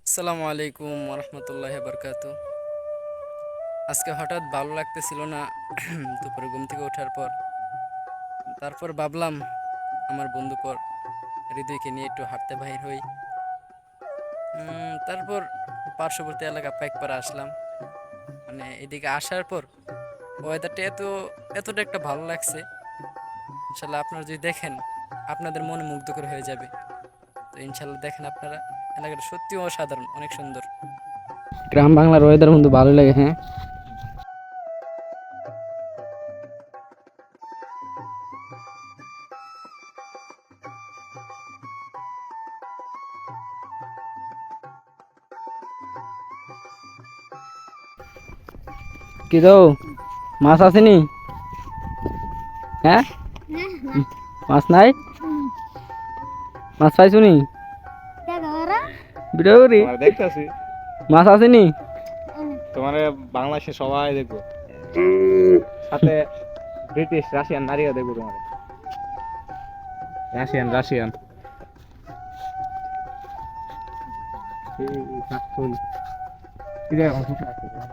আসসালামু আলাইকুম রহমতুল্লাহ বরকাতু। আজকে হঠাৎ ভালো লাগতেছিল না দুপুরে ঘুম থেকে ওঠার পর। তারপর ভাবলাম আমার বন্ধু পর হৃদয়কে নিয়ে একটু হাঁটতে বাহির হই। তারপর পার্শ্ববর্তী এলাকা পাইকপাড়া আসলাম। মানে এদিকে আসার পর ওয়েদারটা এতটা একটা ভালো লাগছে। ইনশাল্লাহ আপনারা যদি দেখেন আপনাদের মনে মুগ্ধকর হয়ে যাবে। তো ইনশাল্লাহ দেখেন আপনারা, এলাকাটা সত্যি অসাধারণ, অনেক সুন্দর। গ্রাম বাংলার ওয়েদার বন্ধু ভালো লাগে, হ্যাঁ। কি গো, মাছ আসেনি? হ্যাঁ, মাছ নাই? মাছ পাইছুনি? বিড়াউরি তোমার দেখতেছি। মাছ আসেনি? তোমার বাংলাদেশে সবাই দেখবো, সাথে ব্রিটিশ রাশিয়ান নারীও দেখবো। তোমার রাশিয়ান রাশিয়ান এই কাকফুল, কি রে, আমার ফটো আছে তোমার?